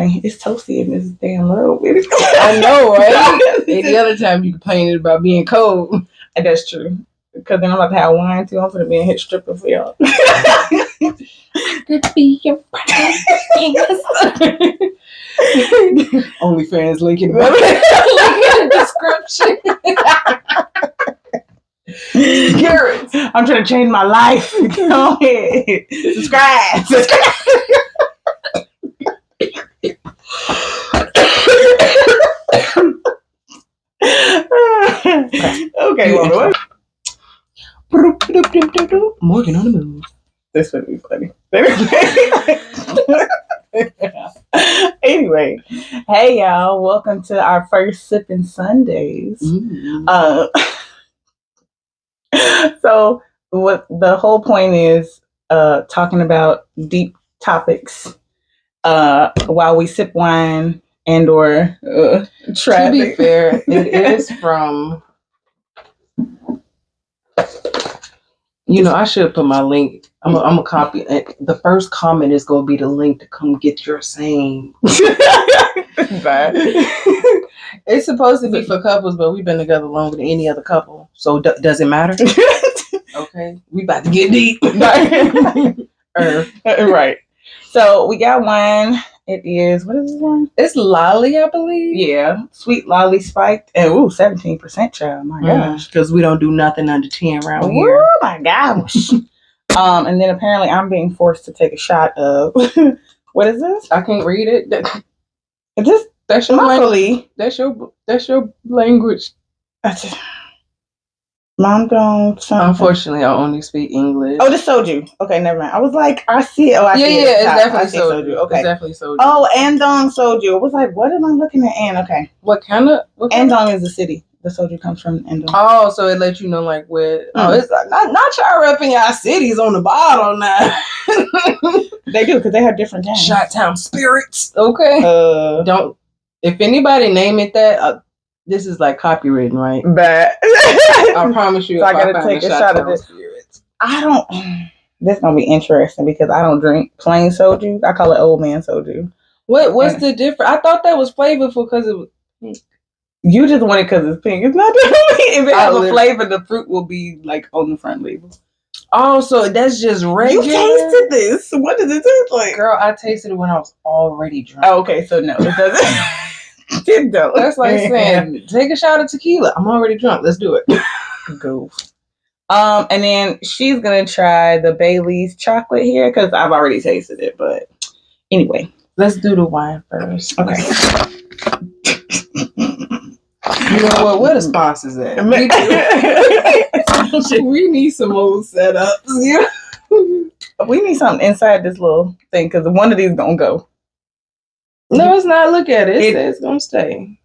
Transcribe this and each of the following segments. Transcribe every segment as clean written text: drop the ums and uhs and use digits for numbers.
Anyway, it's toasty in this damn room. I know, right? Any other time you complain about being cold. That's true. Because then I'm about to have wine too. I'm going to be a hit stripper for y'all. Could be your OnlyFans link in the description. Garrett, I'm trying to change my life. Go ahead. Subscribe. Okay, well, Morgan on the move. This would be funny. Anyway, hey y'all, welcome to our first Sipping Sundays. So what the whole point is talking about deep topics while we sip wine and or traffic. To be fair, it is from... I should put my link. I'm gonna copy it. The first comment is gonna be the link to come get your same. Bye. It's supposed to be for couples, but we've been together longer than any other couple, so does it matter? Okay, we about to get deep. Right. So we got wine. It is, what is this one? It's Lolly, I believe. Yeah, sweet Lolly spiked, and 17%, child. My gosh, because we don't do nothing under 10 around here. Oh my gosh. And then apparently I'm being forced to take a shot of what is this? I can't read it. That's your language. That's your language. Mom don't. Something. Unfortunately, I only speak English. Oh, this soju. Okay, never mind. I was like, I see it. Oh, I see it. It's definitely soju. Okay, it's definitely soju. Oh, Andong soju. I was like, what am I looking at? Okay. What kind of? Andong is the city. The soju comes from Andong. Oh, so it lets you know like where. Oh, it's like not y'all repping y'all cities on the bottle now. They do because they have different names. Shot-Town Spirits. Okay. Don't. If anybody name it that. This is like copywritten, right? But I promise you, so I gotta take a shot of this. I don't. This gonna be interesting because I don't drink plain soju. I call it old man soju. What's the difference? I thought that was flavorful because it was pink. You just want it because it's pink. It's not. If it has a flavor, the fruit will be like on the front label. Oh, so that's just regular. You tasted this. What does it taste like? Girl, I tasted it when I was already drunk. Oh, okay, so no, it doesn't. That's like saying, take a shot of tequila. I'm already drunk. Let's do it. Go. And then she's gonna try the Bailey's chocolate here because I've already tasted it. But anyway, let's do the wine first. Okay. You know what? Where the sponsors at? We need some old setups. Yeah. We need something inside this little thing because one of these gonna go. No, it's not. Look at it. It's gonna stay.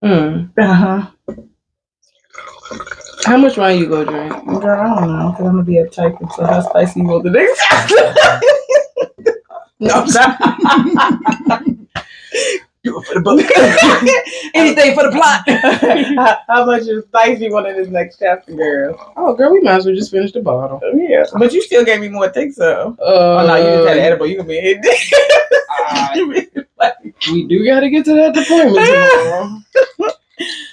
Uh-huh. How much wine you gonna drink? Girl, I don't know because I'm gonna be uptight. So how spicy you want the next? No, do it for the book. Anything for the plot. How much is spice you want in this next chapter, girl? Oh, girl, we might as well just finish the bottle. Yeah, but you still gave me more things, so. Oh no, you just had an edible. You can be hit. We do got to get to that deployment tomorrow.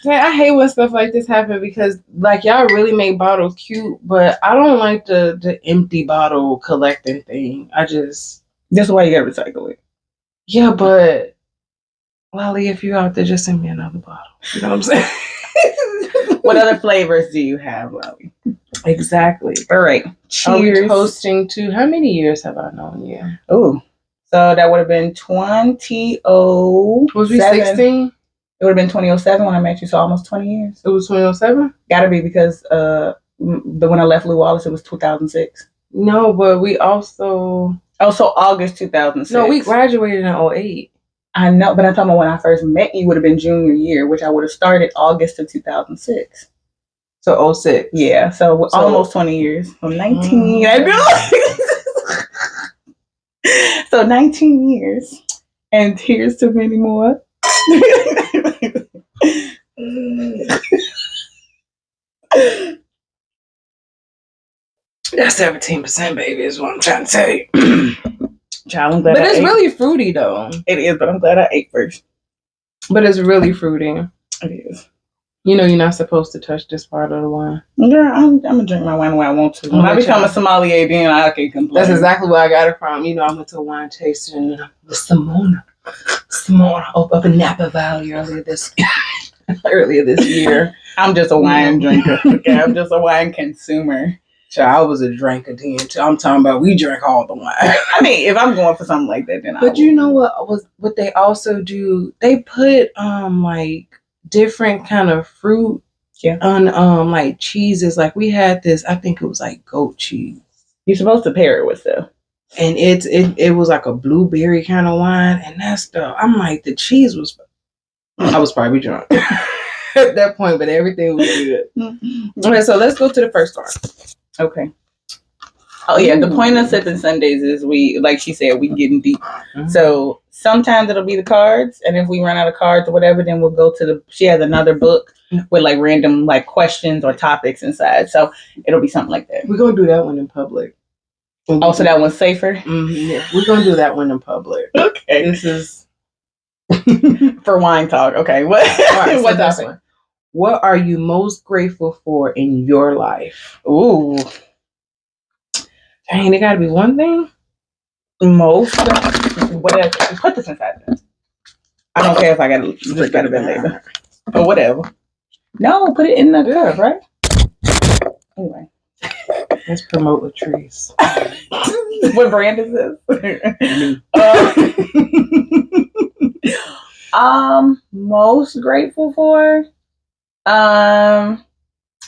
I hate when stuff like this happen because, like, y'all really make bottles cute, but I don't like the empty bottle collecting thing. That's why you gotta recycle it. Yeah, but Lolly, if you're out there, just send me another bottle. You know what I'm saying? What other flavors do you have, Lolly? Exactly. All right. Cheers. Are we toasting to how many years have I known you? Oh, so that would have been 2007. Was we 16? It would have been 2007 when I met you, so almost 20 years. It was 2007? Gotta be because when I left Lew Wallace, it was 2006. No, but we also... Oh, so August 2006. No, we graduated in 2008. I know, but I'm talking about when I first met you would have been junior year, which I would have started August of 2006. So 2006. Yeah, so almost 20 years. So 19. I know. So 19 years. And here's to many more. That's 17%, baby, is what I'm trying to tell you. Child, I'm glad But I it's ate. really fruity though. It is, but I'm glad I ate first. But it's really fruity. It is. You know, you're not supposed to touch this part of the wine. Girl, I'm gonna drink my wine the way I want to. When I become a sommelier, then I can complain. That's exactly where I got it from. You know, I went to a wine tasting in the Simona up in Napa Valley earlier this year. I'm just a wine drinker. Okay, I'm just a wine consumer. So I was a drinker then too. I'm talking about we drank all the wine. I mean, if I'm going for something like that, then But you know what they also do? They put like different kind of fruit on like cheeses. Like we had this, I think it was like goat cheese. You're supposed to pair it with stuff. And it was like a blueberry kind of wine, and that stuff. I'm like, the cheese was. I was probably drunk at that point, but everything was good. Okay, so let's go to the first one. Okay. Oh yeah, the point of sipping Sundays is we, like she said, we getting deep. Mm-hmm. So sometimes it'll be the cards, and if we run out of cards or whatever, then we'll go to she has another book with like random like questions or topics inside. So it'll be something like that. We're gonna do that one in public. Oh, so that one's safer? Mm-hmm. Yeah, we're gonna do that one in public. Okay. This is for wine talk. Okay. What? All right, what's that one? What are you most grateful for in your life? Ooh. Dang, it gotta be one thing? Most. Whatever. Put this inside there. I don't care if I gotta drink out of it later. Or whatever. No, put it in the cup, right? Anyway. Let's promote Latrice. What brand is this? Most grateful for,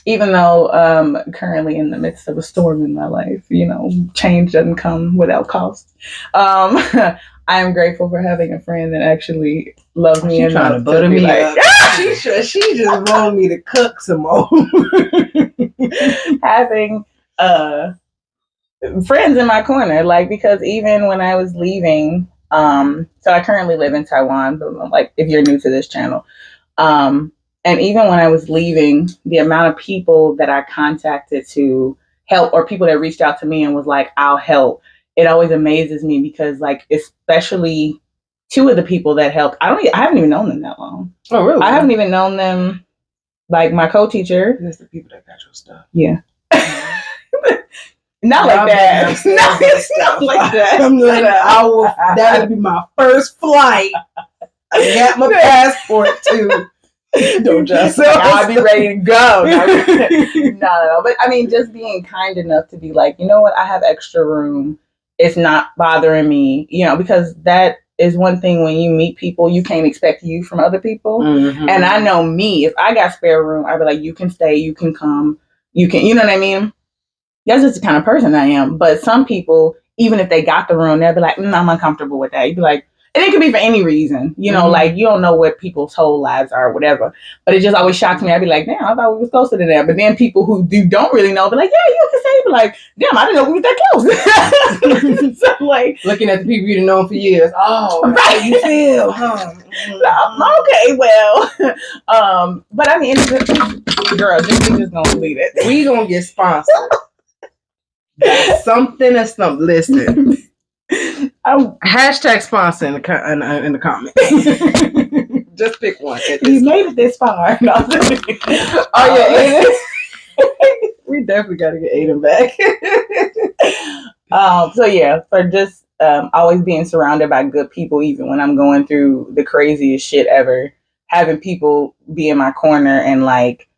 even though currently in the midst of a storm in my life, you know, change doesn't come without cost. I am grateful for having a friend that actually loves me and trying to butter me up. She just wanted me to cook some more. Having friends in my corner, like, because even when I was leaving, so I currently live in Taiwan, but like if you're new to this channel, and even when I was leaving, the amount of people that I contacted to help, or people that reached out to me and was like, I'll help, it always amazes me because, like, especially two of the people that helped, I haven't even known them that long. Oh, really? I haven't even known them. Like my co-teacher. That's the people that got your stuff. Yeah. Not like that. Not like that. I'm like, that'll be my first flight. I got my passport too. Don't just. I'll be ready to go. No. But I mean, just being kind enough to be like, you know what? I have extra room. It's not bothering me, you know, because that is one thing when you meet people, you can't expect you from other people. Mm-hmm. And I know me, if I got spare room, I'd be like, you can stay, you can come, you know what I mean? That's just the kind of person I am. But some people, even if they got the room, they'll be like, I'm uncomfortable with that. You'd be like, and it could be for any reason, you know, like you don't know what people's whole lives are or whatever. But it just always shocks me. I'd be like, damn, I thought we was closer to that. But then people who don't really know be like, yeah, you can say, be like, damn, I didn't know we were that close. So like looking at the people you've known for years. Oh, right. You feel, huh? Okay, well, but I mean, girl, we just gonna leave it. We gonna get sponsored. Something or something. Listen. Hashtag sponsor in the comments. Just pick one. You made it this far. No. Oh yeah, Aiden. We definitely got to get Aiden back. So yeah, for just always being surrounded by good people, even when I'm going through the craziest shit ever, having people be in my corner and like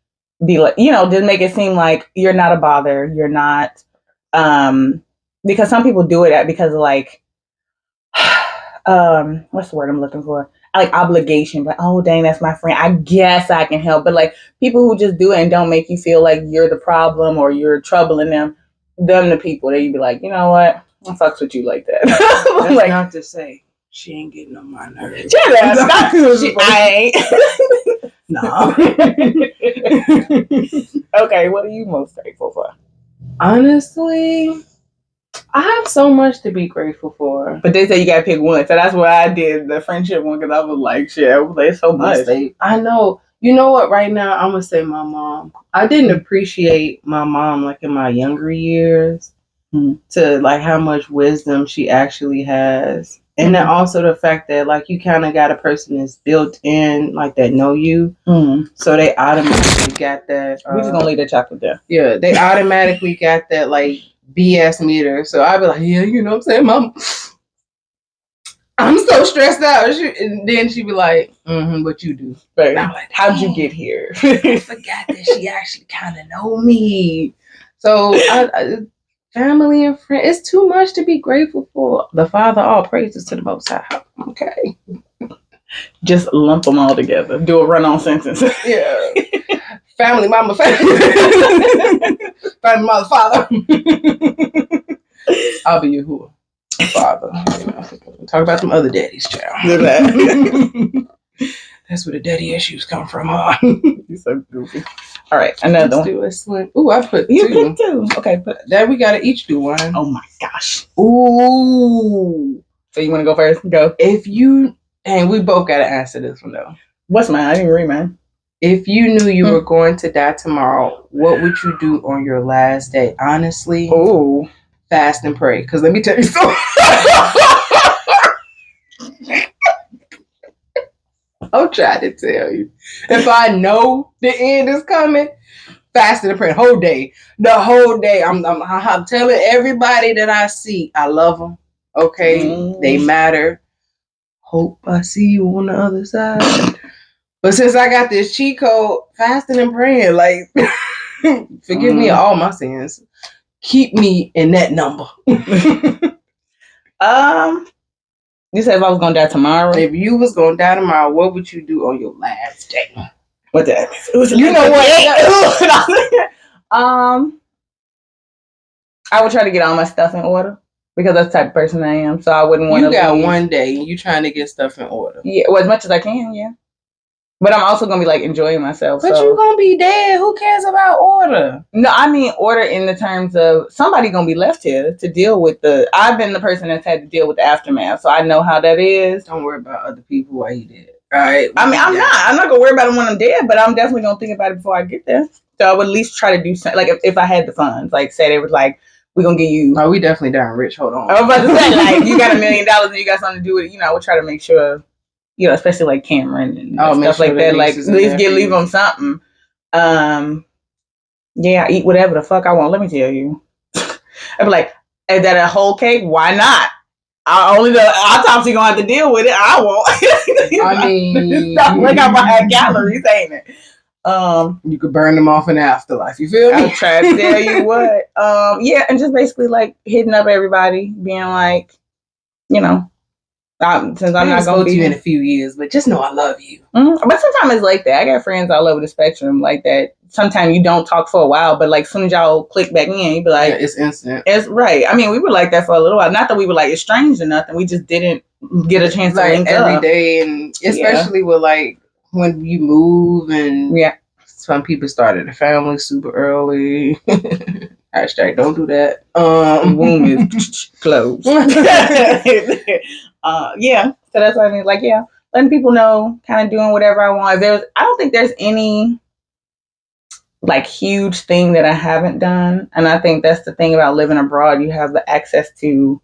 be like, you know, just make it seem like you're not a bother. You're not, because some people do it because of like, what's the word I'm looking for? Like obligation, but oh dang, that's my friend. I guess I can help. But like people who just do it and don't make you feel like you're the problem or you're troubling them the people that you be like, you know what? I fucks with you like that. That's like, not to say she ain't getting on my nerves. Yeah, I ain't. No. Okay, what are you most grateful for? Honestly, I have so much to be grateful for. But they say you gotta pick one, so that's what I did, the friendship one, because I was like, shit, I was like, so much. I know. You know what? Right now, I'm gonna say my mom. I didn't appreciate my mom like in my younger years, to like how much wisdom she actually has. And then also the fact that like you kind of got a person that's built in like that know you, so they automatically got that. We just gonna leave that chocolate there. Yeah, they automatically got that like BS meter. So I'd be like, yeah, you know what I'm saying, Mom. I'm so stressed out. And then she'd be like, what you do? Right. Like, how'd you get here? I forgot that she actually kind of know me. So I family and friends, it's too much to be grateful for. The Father, all praises to the Most High. Okay. Just lump them all together. Do a run-on sentence. Yeah. Family, mama, family. Family, mother, father. I'll be your who? Father. You know, talk about some other daddies, child. That's where the daddy issues come from, huh? You're so goofy. All right, another one. Do a swing. Ooh, I put you two. Put two. Okay, put that we gotta each do one. Oh my gosh. Ooh. So you want to go first? Go. If you and we both gotta answer this one though. What's mine? I didn't read mine. If you knew you were going to die tomorrow, what would you do on your last day? Honestly, fast and pray. Because let me tell you something. I'm trying to tell you. If I know the end is coming, fast and pray. The whole day. I'm telling everybody that I see, I love them. Okay, they matter. Hope I see you on the other side. But since I got this cheat code, fasting and praying, like, forgive me all my sins. Keep me in that number. You said if I was gonna die tomorrow. If you was gonna die tomorrow, what would you do on your last day? What that? You know what? I would try to get all my stuff in order because that's the type of person I am. So I wouldn't want to. You got one day, and you trying to get stuff in order. Yeah, well, as much as I can. Yeah. But I'm also gonna be like enjoying myself. But you gonna be dead. Who cares about order? No, I mean order in the terms of somebody gonna be left here to deal with I've been the person that's had to deal with the aftermath, so I know how that is. Don't worry about other people while you dead. All right. I mean, I'm not gonna worry about it when I'm dead, but I'm definitely gonna think about it before I get there. So I would at least try to do something. Like if I had the funds, like say they was like, we're gonna give you. Oh, we definitely dying rich. Hold on. I was about to say like you got $1 million and you got something to do with it. You know, I would try to make sure. You know, especially like Cameron and stuff like that. Like at least leave them something. Yeah, I eat whatever the fuck I want. Let me tell you. I'd be like, is that a whole cake? Why not? Only the autopsy gonna have to deal with it. I won't. I mean, like I buy calories, ain't it? You could burn them off in the afterlife. You feel me? I'm trying to tell you what. Yeah, and just basically like hitting up everybody, being like, you know. Since I'm not going to be you in a few years, but just know I love you. Mm-hmm. But sometimes it's like that. I got friends all over the spectrum like that. Sometimes you don't talk for a while, but like as soon as y'all click back in, you be like, it's instant. It's right. I mean, we were like that for a little while. Not that we were like estranged or nothing. We just didn't get a chance to link every day, and especially with like when you move and some people started a family super early. Hashtag don't do that. Womb is closed. Yeah. So that's what I mean. Like, yeah, letting people know, kind of doing whatever I want. I don't think there's any like huge thing that I haven't done. And I think that's the thing about living abroad. You have the access to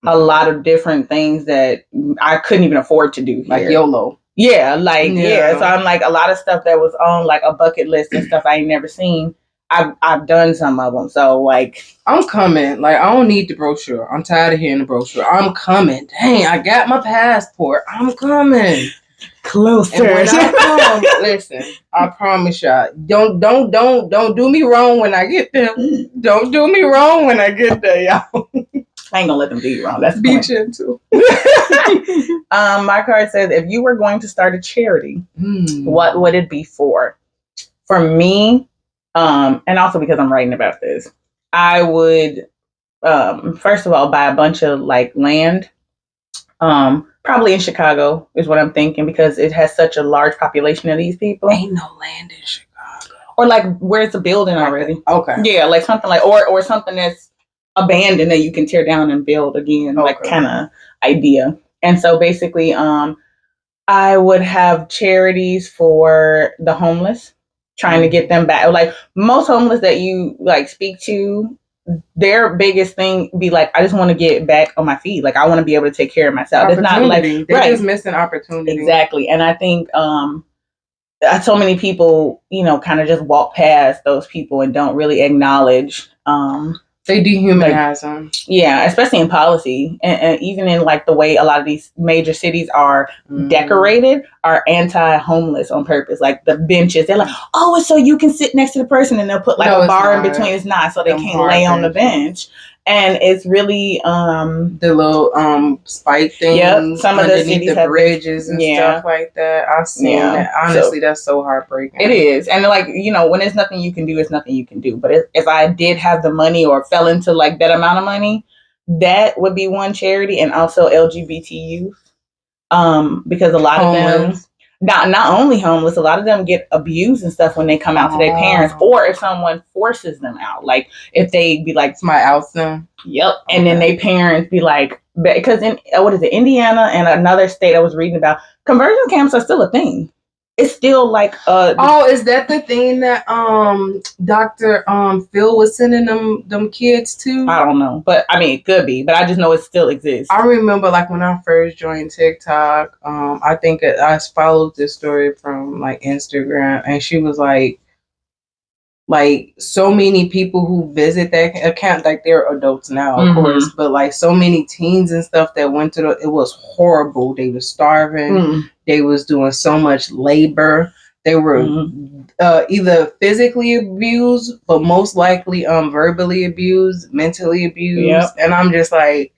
a lot of different things that I couldn't even afford to do here. Like YOLO. Yeah. So I'm like a lot of stuff that was on like a bucket list and stuff I ain't never seen. I've done some of them, so like I'm coming. Like I don't need the brochure. I'm tired of hearing the brochure. I'm coming. Dang, I got my passport. I'm coming. Closer. And when I come, listen, I promise y'all, don't do me wrong when I get there. Don't do me wrong when I get there, y'all. I ain't gonna let them do you wrong. That's be gentle. My card says, if you were going to start a charity, what would it be for? For me. And also because I'm writing about this, I would, first of all, buy a bunch of like land, probably in Chicago is what I'm thinking because it has such a large population of these people. Ain't no land in Chicago. Or like where's the building already? Okay. Yeah, like something like, or something that's abandoned that you can tear down and build again, like kind of idea. And so basically, I would have charities for the homeless. Trying to get them back. Like most homeless that you like speak to, their biggest thing be like, I just want to get back on my feet. Like, I want to be able to take care of myself. It's not like they're just missing opportunity. Exactly. And I think so many people, kind of just walk past those people and don't really acknowledge. They dehumanize them. Yeah, especially in policy, and even in like the way a lot of these major cities are decorated, are anti-homeless on purpose. Like the benches, they're like, oh, it's so you can sit next to the person, and they'll put like a bar in between. It's not, so they can't lay on the bench. And it's really the little spike things. Yep, some of the cities have bridges and stuff like that. I've seen that. Honestly, that's so heartbreaking. It is, and like when there's nothing you can do, it's nothing you can do. But if I did have the money or fell into like that amount of money, that would be one charity, and also LGBT youth, because a lot of them. Not only homeless, a lot of them get abused and stuff when they come out to their parents, or if someone forces them out. Like if they be like, somebody outs them. Yep. And then they parents be like, because in Indiana and another state I was reading about, conversion camps are still a thing. It's still like is that the thing that Dr. Phil was sending them kids to? I don't know, but I mean it could be, but I just know it still exists. I remember like when I first joined TikTok, I think I followed this story from like Instagram, and she was like so many people who visit that account, like they're adults now, of course, but like so many teens and stuff that went to it was horrible. They were starving. They was doing so much labor. They were either physically abused, but most likely verbally abused, mentally abused. Yep. And I'm just like,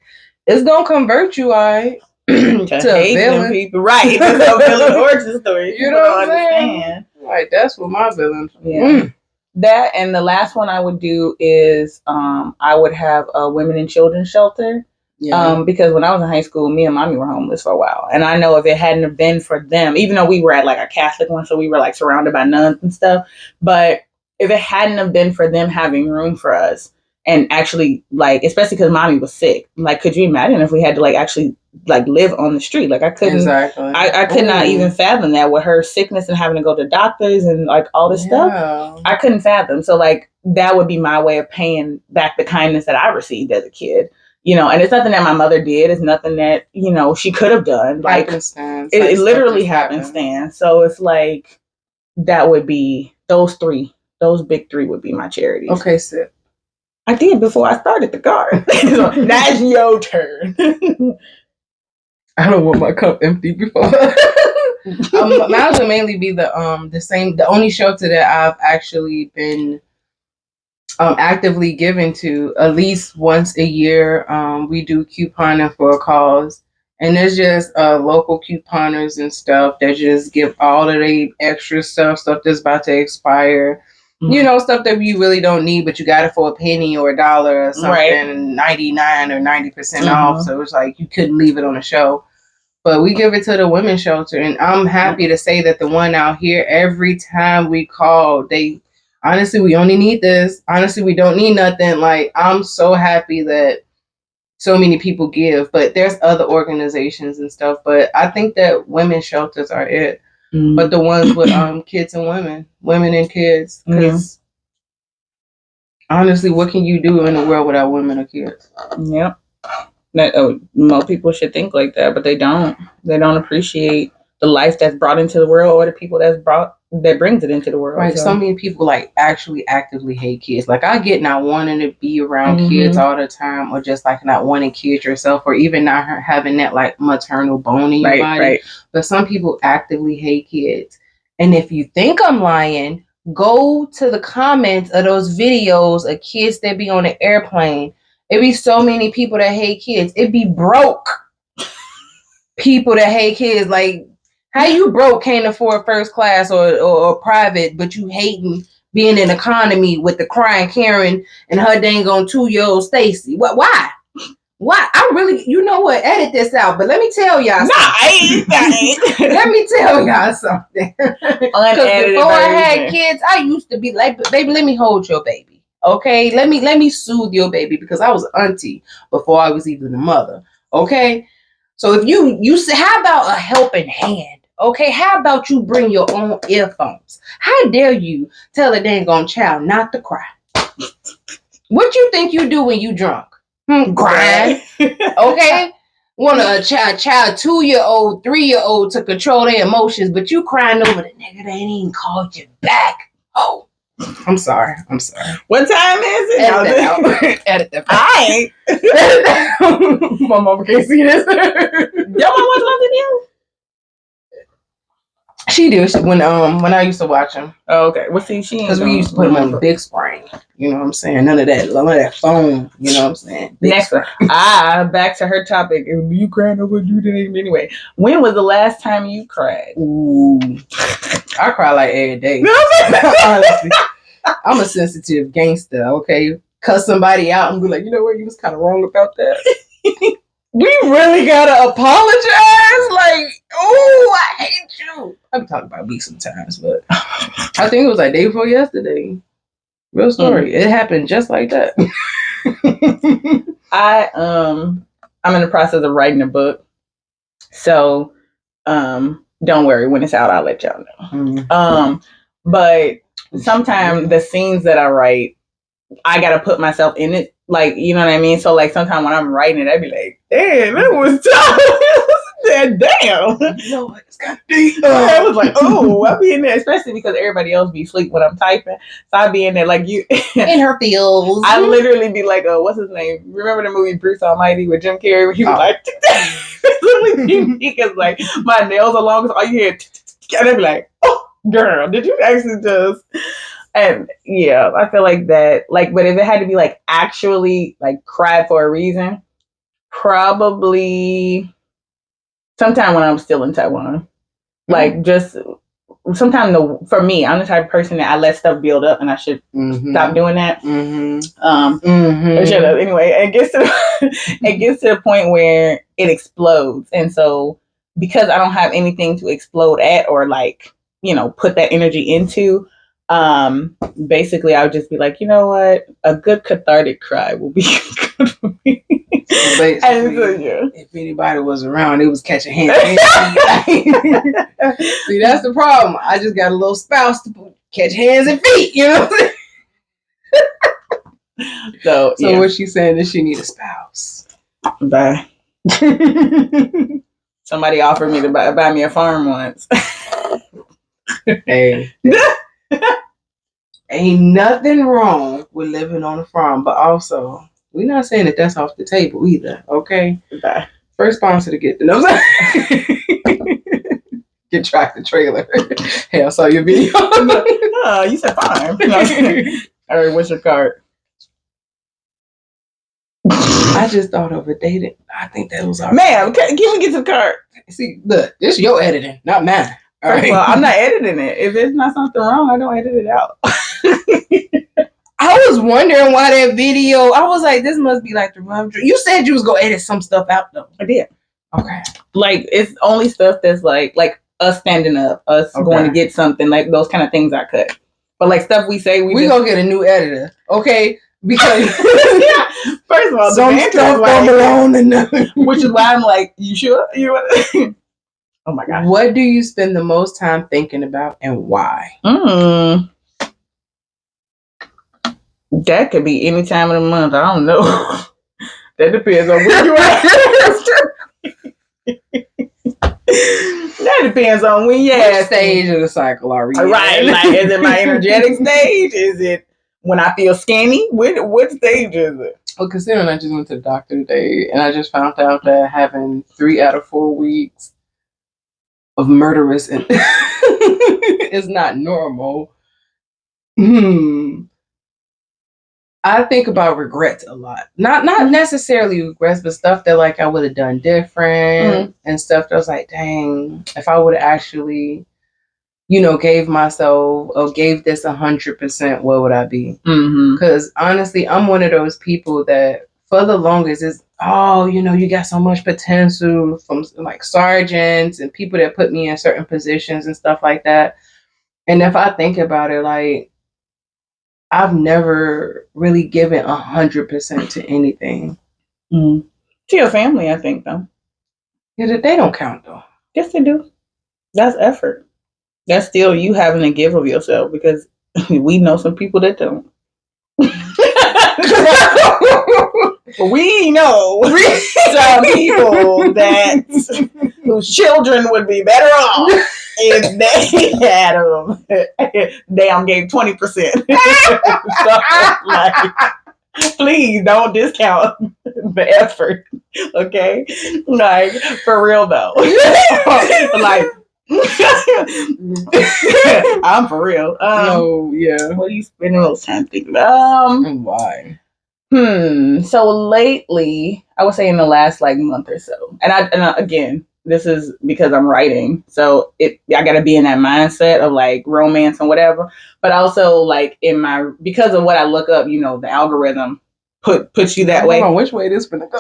it's gonna convert you, to hate villain. People. Right. It's a villain origin story. You know what I'm saying? Like, that's what my villain. Yeah. That, and the last one I would do is I would have a women and children shelter. Yeah. Because when I was in high school, me and mommy were homeless for a while. And I know if it hadn't have been for them, even though we were at like a Catholic one, so we were like surrounded by nuns and stuff, but if it hadn't have been for them having room for us and actually like, especially because mommy was sick, like, could you imagine if we had to like actually like live on the street? Like I couldn't, exactly. I could not even fathom that with her sickness and having to go to doctors and like all this stuff. I couldn't fathom. So like that would be my way of paying back the kindness that I received as a kid. And it's nothing that my mother did. It's nothing that, she could have done. Like it literally happenstance. So it's like, that would be those big three would be my charities. Okay, Sid. I did before I started the card. So now it's your turn. I don't want my cup empty before. Mine would mainly be the same. The only shelter that I've actually been actively given to at least once a year. We do couponing for a cause, and there's just local couponers and stuff that just give all of the extra stuff that's about to expire. Stuff that you really don't need, but you got it for a penny or $1 or something, right. 99 or 90% off. So it's like you couldn't leave it on the show. But we give it to the women's shelter, and I'm happy to say that the one out here, every time we call, honestly, we only need this. Honestly, we don't need nothing. Like, I'm so happy that so many people give, but there's other organizations and stuff. But I think that women's shelters are it. But the ones with kids and women and kids. Because honestly, what can you do in the world without women or kids? Yep. Most people should think like that, but they don't. They don't appreciate the life that's brought into the world or the people that brings it into the world. Right. So many people like actually actively hate kids. Like I get not wanting to be around kids all the time, or just like not wanting kids yourself, or even not having that like maternal bone in your body. Right. But some people actively hate kids. And if you think I'm lying, go to the comments of those videos of kids that be on an airplane. It be so many people that hate kids. It be broke people that hate kids. Like, how you broke can't afford first class or private, but you hating being in economy with the crying Karen and her dang on 2-year-old Stacy? What? Why? Why? I really, you know what? Edit this out, but let me tell y'all something. I ain't. Let me tell y'all something. Because before I had kids, I used to be like, baby, let me hold your baby. Okay? Let me soothe your baby, because I was auntie before I was even a mother. Okay? So if you say, how about a helping hand? Okay, how about you bring your own earphones? How dare you tell a dang on child not to cry? What you think you do when you drunk? Crying. Okay? Want a child 2-year-old, 3-year-old to control their emotions, but you crying over the nigga that ain't even called you back. Oh. I'm sorry. What time is it? Edit that out. Edit that out. I ain't. My mama can't see this. Your mom watch my video? She do. When I used to watch him. Oh, okay. Well, see, she because we used to put him on the big screen. You know what I'm saying? None of that phone. You know what I'm saying? Next one. Back to her topic. You crying over you didn't anyway. When was the last time you cried? Ooh, I cry like every day. Honestly, I'm a sensitive gangster. Okay, cuss somebody out and be like, you know what? You was kind of wrong about that. We really gotta apologize. Like, oh, I hate you. I'm talking about me sometimes, but I think it was like day before yesterday. Real story. It happened just like that. I'm in the process of writing a book, so don't worry. When it's out, I'll let y'all know. But sometimes the scenes that I write, I gotta put myself in it. Like, you know what I mean? So, like, sometimes when I'm writing it, I'd be like, damn, that was tough. Damn. You know what? It's got deep. I was like, oh, I'll be in there, especially because everybody else be asleep when I'm typing. So I'd be in there like you. In her feels. I literally be like, what's his name? Remember the movie Bruce Almighty with Jim Carrey? Where he was like, because like my nails are long, so all you hear, and I'd be like, oh, girl, did you actually just... And yeah, I feel like that, like, but if it had to be like actually like cried for a reason, probably sometime when I'm still in Taiwan. Like, just sometimes for me, I'm the type of person that I let stuff build up and I should stop doing that. Anyway, it gets to the point where it explodes. And so because I don't have anything to explode at or like, you know, put that energy into, basically I would just be like, you know what, a good cathartic cry will be good for me. So if anybody was around, it was catching hands. See, that's the problem. I just got a little spouse to catch hands and feet, you know. So yeah. What she's saying is she need a spouse. Bye. Somebody offered me to buy me a farm once. Hey. Ain't nothing wrong with living on a farm, but also we're not saying that that's off the table either. Okay, bye. First sponsor to get the nose. Get tractor trailer. Hey, I saw your video. You said farm. All right, what's your card? I just thought of a date. I think that was our ma'am. Can we get to the card? See, look, this is your editing, not mine. All right. Well, I'm not editing it. If it's not something wrong, I don't edit it out. I was wondering why that video. I was like, this must be like the rough. You said you was gonna edit some stuff out though. I did. Okay. Like, it's only stuff that's like us standing up, us going to get something, like those kind of things I cut. But like stuff we say, we gonna get a new editor, okay? Because first of all, some stuff don't belong in nothing. Which is why I'm like, you sure? Oh my God. What do you spend the most time thinking about and why? That could be any time of the month. I don't know. That depends on where you are. That depends on when you're at. Stage of the cycle are we? Right. Like, is it my energetic stage? Is it when I feel skinny? What stage is it? Well, considering I just went to the doctor today and I just found out that having 3 out of 4 weeks of murderous and is not normal. I think about regrets a lot. Not necessarily regrets, but stuff that like I would have done different and stuff that I was like, dang, if I would have actually, you know, gave myself or gave this 100%, what would I be? Because honestly, I'm one of those people that for the longest is, oh, you know, you got so much potential from like sergeants and people that put me in certain positions and stuff like that. And if I think about it, like, I've never really given 100% to anything. To your family, I think, though. Yeah, they don't count, though. Yes, they do. That's effort. That's still you having to give of yourself, because we know some people that don't. We know some people whose children would be better off if they had damn gave 20%. So, like, please don't discount the effort, okay? Like, for real though. Like, I'm for real. No, yeah. What are you spending those time thinking about? Why? So lately, I would say in the last like month or so, and again, this is because I'm writing, so I gotta be in that mindset of like romance and whatever. But also like because of what I look up, you know, the algorithm puts you that way. Hold on, which way this gonna go?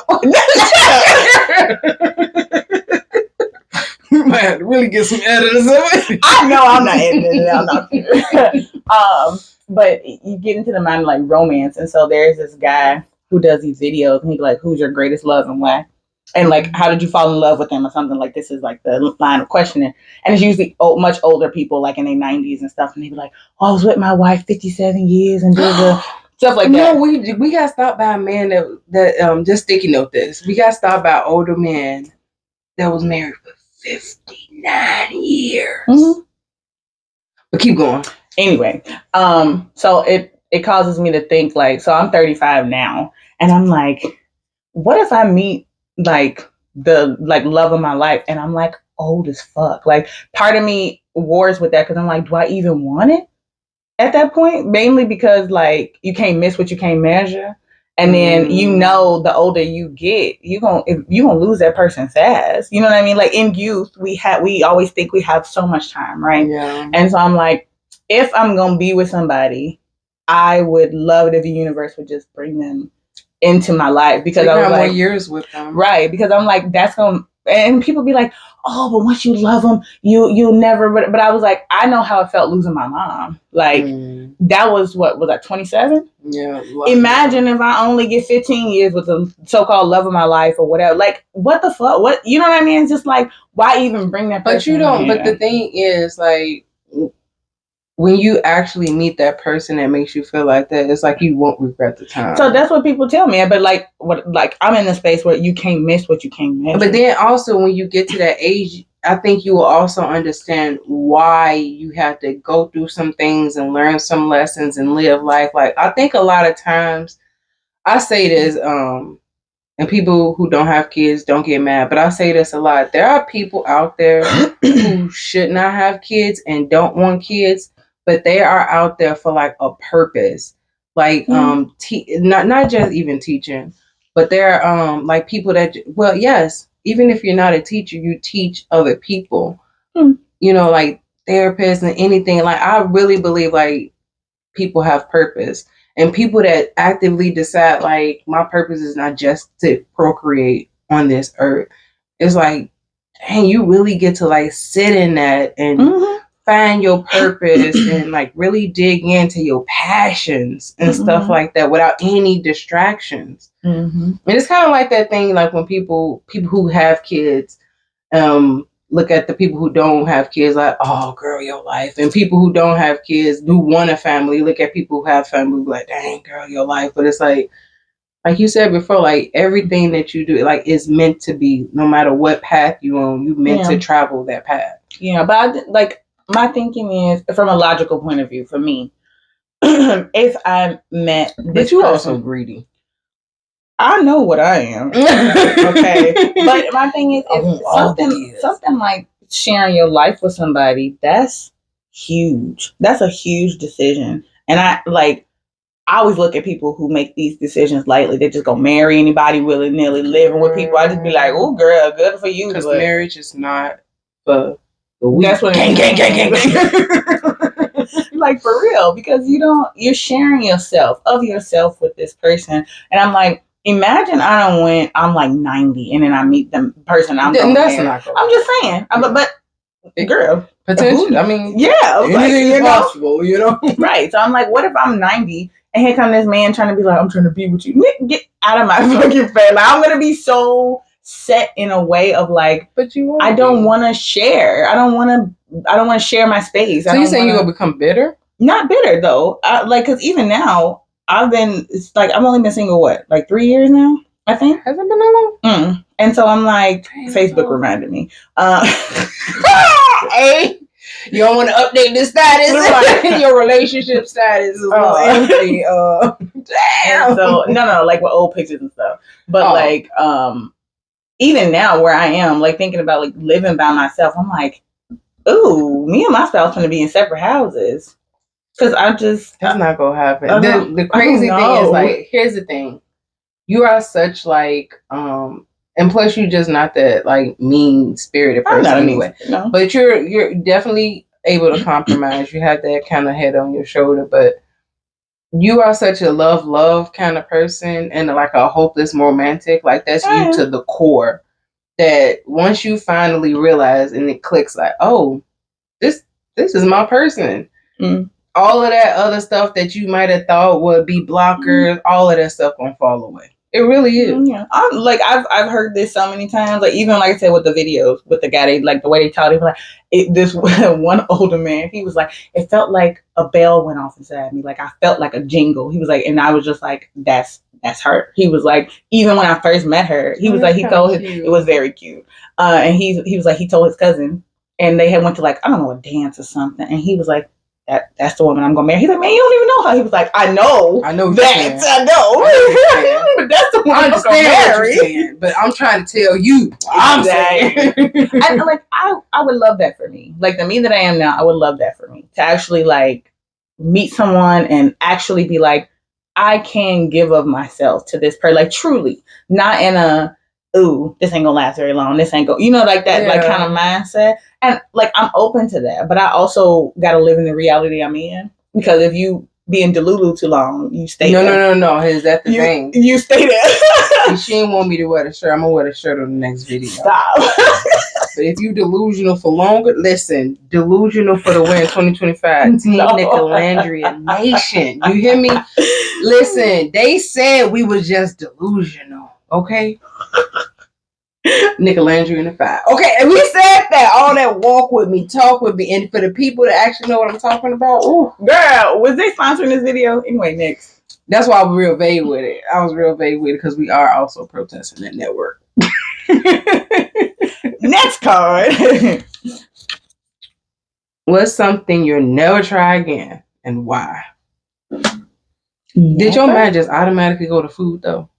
Man, really get some editors of it. I know I'm not editing it. I'm not. But you get into the mind of like romance, and so there's this guy who does these videos, and he's like, "Who's your greatest love and why?" And like, how did you fall in love with them or something like this is like the line of questioning. And it's usually much older people, like in their 90s and stuff, and they be like, "Oh, I was with my wife 57 years and stuff like that." No, we got stopped by a man that just sticky note this. We got stopped by an older man that was married for 59 years. Mm-hmm. But keep going. Anyway, so it causes me to think like, so I'm 35 now, and I'm like, what if I meet like the like love of my life, and I'm like old as fuck? Like, part of me wars with that because I'm like, do I even want it at that point? Mainly because like you can't miss what you can't measure. And then, you know, the older you get, you're gonna lose that person fast. You know what I mean? Like in youth, we always think we have so much time, right? Yeah. And so I'm like, if I'm gonna be with somebody, I would love it if the universe would just bring them into my life, because I was like, more years with them, right? Because I'm like, that's gonna. And people be like, "Oh, but once you love them, you'll never." But I was like, I know how it felt losing my mom. Like that was what was I 27? Yeah. Imagine if I only get 15 years with the so-called love of my life or whatever. Like, what the fuck? What, you know what I mean? It's just like, why even bring that person? But you don't. But the thing is, like, when you actually meet that person that makes you feel like that, it's like you won't regret the time. So that's what people tell me. But like, I'm in a space where you can't miss what you can't miss. But then also, when you get to that age, I think you will also understand why you have to go through some things and learn some lessons and live life. Like, I think a lot of times, I say this, and people who don't have kids don't get mad, but I say this a lot. There are people out there who should not have kids and don't want kids, but they are out there for like a purpose. Like, not just even teaching, but there are like people that, well, yes, even if you're not a teacher, you teach other people, you know, like therapists and anything. Like, I really believe like people have purpose, and people that actively decide like, my purpose is not just to procreate on this earth. It's like, dang, you really get to like sit in that and find your purpose and like really dig into your passions and stuff like that without any distractions. And it's kind of like that thing, like when people who have kids look at the people who don't have kids like, oh girl, your life. And people who don't have kids who want a family look at people who have family like, dang girl, your life. But it's like you said before, like everything that you do like is meant to be, no matter what path you on, you meant to travel that path. Yeah, but my thinking is, from a logical point of view, for me, if I met this but you person, also greedy. I know what I am. Okay. But my thing is, if something like sharing your life with somebody, that's huge. That's a huge decision. And I always look at people who make these decisions lightly. They just go marry anybody willy-nilly, living with people. I just be like, oh girl, good for you. Because marriage is not for the weak. That's what gang. Like, for real, because you're sharing yourself with this person. And I'm like, imagine I'm like 90 and then I meet the person I'm going to marry. Not cool. I'm just saying. But girl, potential. I mean, yeah, anything is possible, you know? Right. So I'm like, what if I'm 90 and here come this man trying to be like, I'm trying to be with you. Nick, get out of my fucking face. Like, I'm going to be so set in a way of like, but I don't want to share. I don't want to share my space. So you saying you're going to become bitter? Not bitter though. Like, cause even now it's like I've only been single like 3 years now, I think. Has it been that long? And so I'm like, Facebook reminded me. Hey, you don't want to update the status, right? Your relationship status is empty. Damn. And so no, like with old pictures and stuff. But like, even now where I am, like thinking about like living by myself, I'm like, ooh, me and my spouse going to be in separate houses. Because that's not gonna happen. The crazy thing is, like, here's the thing: you are such like, and plus you're just not that like mean spirited person anyway. No. But you're definitely able to compromise. You have that kind of head on your shoulder, but you are such a love kind of person and like a hopeless romantic. Like that's you to the core. That once you finally realize and it clicks, like, oh, this is my person. All of that other stuff that you might have thought would be blockers, all of that stuff gonna fall away. It really is. Yeah, I've heard this so many times. Like even like I said with the videos with the guy, like the way they taught him, like this one older man, he was like, it felt like a bell went off inside me. Like I felt like a jingle. He was like, and I was just like, that's her. He was like, even when I first met her, he was like, he told it was very cute. And he was like, he told his cousin, and they had went to like I don't know a dance or something, and he was like. That's the woman I'm gonna marry. He's like, man, you don't even know her. He was like, I know that. I know. But that's the one I'm gonna marry. But I'm trying to tell you. I'm saying. And like I would love that for me. Like the me that I am now, I would love that for me. To actually like meet someone and actually be like, I can give of myself to this person. Like truly. Not in a ooh, this ain't gonna last very long. This ain't go, like that, like kind of mindset. And like, I'm open to that, but I also got to live in the reality I'm in because if you be in Delulu too long, you stay there. No. Is that the thing? You stay there. If she didn't want me to wear the shirt, I'm gonna wear the shirt on the next video. Stop. But if you delusional for longer, listen, delusional for the win 2025. Team Nicolandria Nation. You hear me? Listen, they said we was just delusional. Okay. Nicolandria in the 5. Okay, and we said that all that walk with me, talk with me, and for the people that actually know what I'm talking about, ooh, girl, was they sponsoring this video? Anyway, next. That's why I was real vague with it. I was real vague with it because we are also protesting that network. Next card. What's something you'll never try again, and why? Did your mind just automatically go to food though?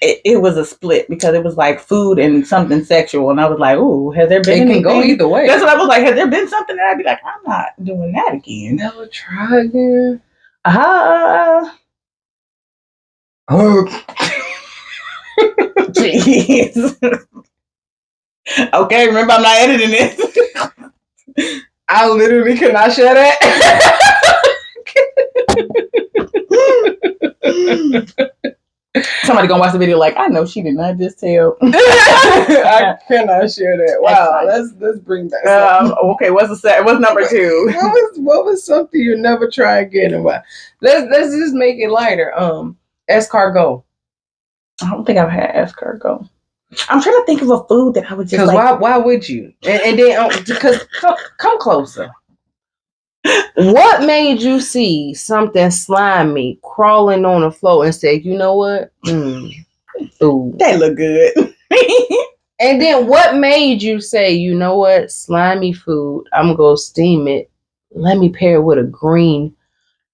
It was a split because it was like food and something sexual, and I was like, "Ooh, has there been?" It can go either way. That's what I was like. Has there been something that I'd be like, "I'm not doing that again." Never try again. Jeez. Okay, remember I'm not editing this. I literally cannot share that. Somebody gonna watch the video like, I know she did not just tell. I cannot share that. Wow, let's bring that. Okay, what's number 2? What was something you never try again and why? Let's just make it lighter. Escargot. I don't think I've had escargot. I'm trying to think of a food that I would just like. Why would you? And then because come closer. What made you see something slimy crawling on the floor and say, you know what? Ooh. That look good. And then what made you say, you know what? Slimy food. I'm going to steam it. Let me pair it with a green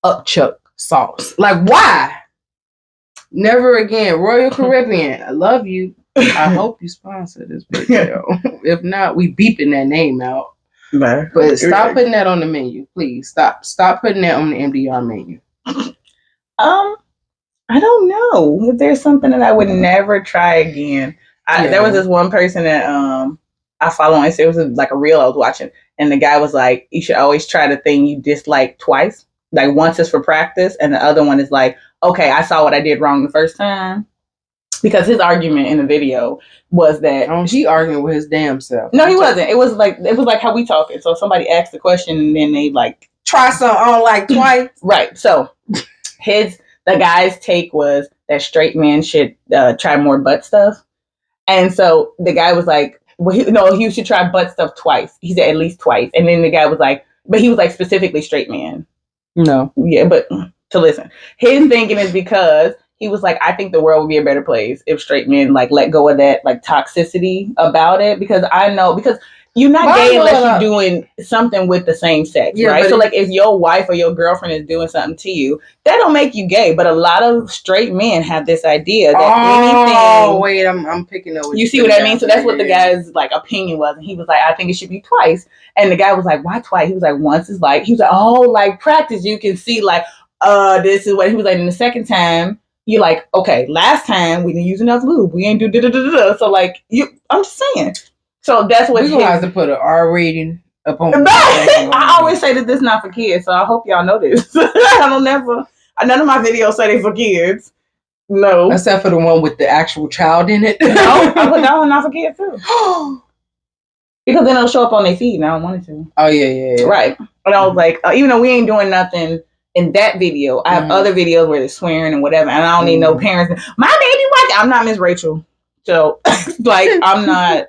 upchuck sauce. Like, why? Never again. Royal Caribbean. I love you. I hope you sponsor this video. If not, we beeping that name out. No. But stop putting that on the menu, please. Stop putting that on the MDR menu. I don't know if there's something that I would never try again. There was this one person that I follow on Instagram. It was like a reel I was watching, and the guy was like, "You should always try the thing you dislike twice. Like once is for practice, and the other one is like, okay, I saw what I did wrong the first time." Because his argument in the video was that he arguing with his damn self. No, he wasn't. It was like how we talking. So somebody asked the question and then they like try something on like twice. Right. So the guy's take was that straight men should try more butt stuff. And so the guy was like, well, he should try butt stuff twice. He said at least twice. And then the guy was like, but he was like specifically straight man. No. Yeah, but to listen. His thinking is because he was like, I think the world would be a better place if straight men like let go of that like toxicity about it. Because I know because you're not gay unless you're doing something with the same sex, right? So like if your wife or your girlfriend is doing something to you, that don't make you gay. But a lot of straight men have this idea that anything. Wait, I'm picking up. You see what I mean? So that's what the guy's like opinion was, and he was like, I think it should be twice. And the guy was like, why twice? He was like, once is like, he was like, oh, like practice. You can see like, this is what he was like. And the second time, you're like, okay, last time we didn't use enough lube. We ain't do da da da da. So like, I'm just saying. So that's what we're gonna have to put an R rating up on. I always say that this is not for kids, so I hope y'all know this. None of my videos say they for kids. No, except for the one with the actual child in it. No, I put that one not for kids too. Because then it'll show up on their feed, and I don't want it to. Oh yeah. Right. And I was like, even though we ain't doing nothing in that video, I have other videos where they're swearing and whatever, and I don't need no parents. My baby watching. I'm not Miss Rachel, so like I'm not.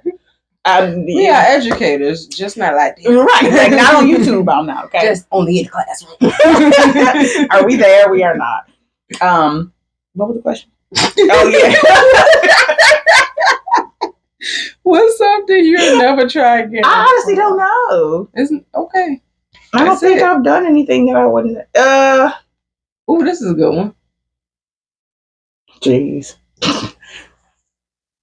We are educators, just not like this. Right, like not on YouTube. I'm not okay. Just only in the classroom. Are we there? We are not. What was the question? Oh yeah. What's something you'll never try again? I honestly don't know. Isn't okay. I don't think I've done anything that I wouldn't. Oh, this is a good one. Jeez.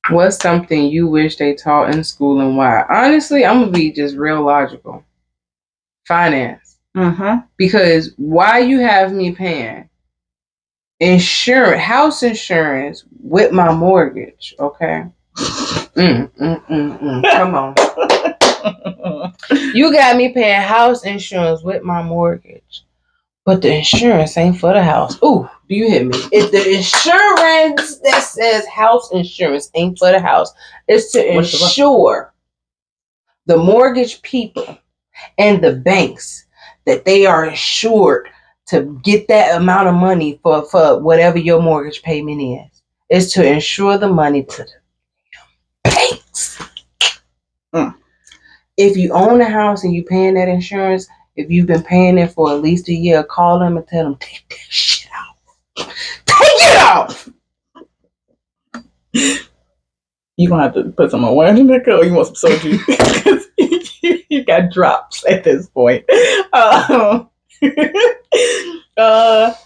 What's something you wish they taught in school and why? Honestly, I'm gonna be just real logical. Finance. Because why you have me paying house insurance with my mortgage? Okay. Come on. You got me paying house insurance with my mortgage, but the insurance ain't for the house. Ooh, do you hear me? If the insurance that says house insurance ain't for the house, it's to ensure the mortgage people and the banks that they are insured to get that amount of money for whatever your mortgage payment is. It's to insure the money to the banks. If you own a house and you paying that insurance, if you've been paying it for at least a year, call them and tell them, take that shit off. Take it off! You gonna have to put some awareness in there, or you want some soju? You got drops at this point.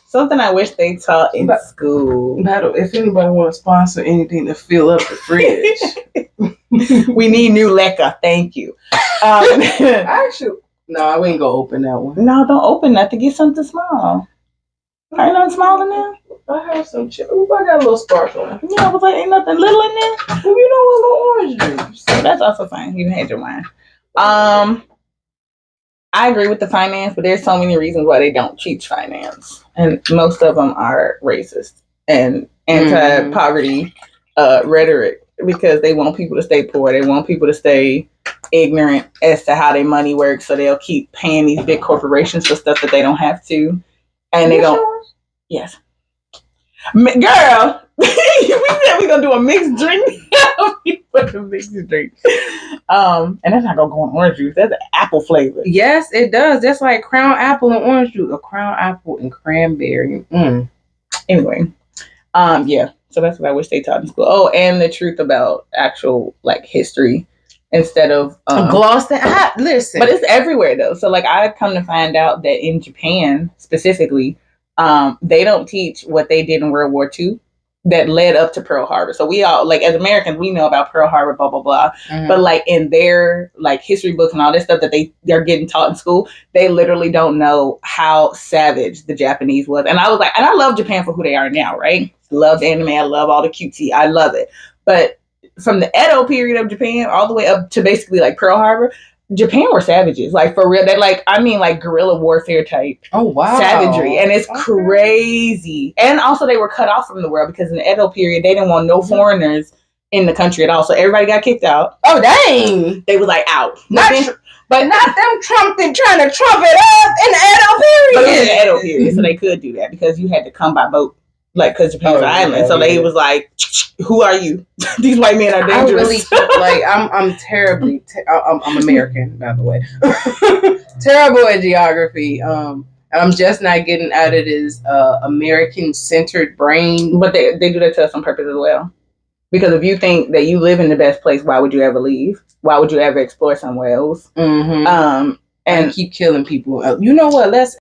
Something I wish they taught in school. If anybody want to sponsor anything to fill up the fridge, we need new liquor. Thank you. Actually, no, we ain't gonna open that one. No, don't open that to get something small. Ain't nothing small in there. I have some chips. I got a little sparkling. Yeah, but ain't nothing little in there. Well, you know, a little orange juice. So that's also fine. You had your wine. I agree with the finance, but there's so many reasons why they don't teach finance, and most of them are racist and anti-poverty rhetoric because they want people to stay poor. They want people to stay ignorant as to how their money works, so they'll keep paying these big corporations for stuff that they don't have to, and they don't. Yours? Yes, girl. We said we're gonna do a mixed drink. We put a mixed drink. And that's not gonna go on orange juice. That's an apple flavor. Yes, it does. That's like Crown Apple and orange juice, or Crown Apple and cranberry. Anyway, yeah. So that's what I wish they taught in school. Oh, and the truth about actual like history instead of gloss that. Listen, but it's everywhere though. So like I come to find out that in Japan specifically, they don't teach what they did in World War II. That led up to Pearl Harbor. So we all, like, as Americans, we know about Pearl Harbor, blah, blah, blah. But, like, in their, like, history books and all this stuff that they're getting taught in school, they literally don't know how savage the Japanese was. And I was like, and I love Japan for who they are now, right? Love the anime. I love all the cutesy. I love it. But from the Edo period of Japan all the way up to basically, like, Pearl Harbor, Japan were savages, like for real. They like guerrilla warfare type. Oh wow, savagery, and it's crazy. And also, they were cut off from the world because in the Edo period, they didn't want no foreigners in the country at all. So everybody got kicked out. Oh dang, they was like out. But not them trying to trump it up in the Edo period. But it was in the Edo period, so they could do that because you had to come by boat. Like, because Japan's an island, so they was like, "Who are you? These white men are dangerous." I'm terribly. I'm American, by the way. Terrible at geography. And I'm just not getting out of this American-centered brain. But they do that to us on purpose as well. Because if you think that you live in the best place, why would you ever leave? Why would you ever explore somewhere else? And keep killing people. You know what? Let's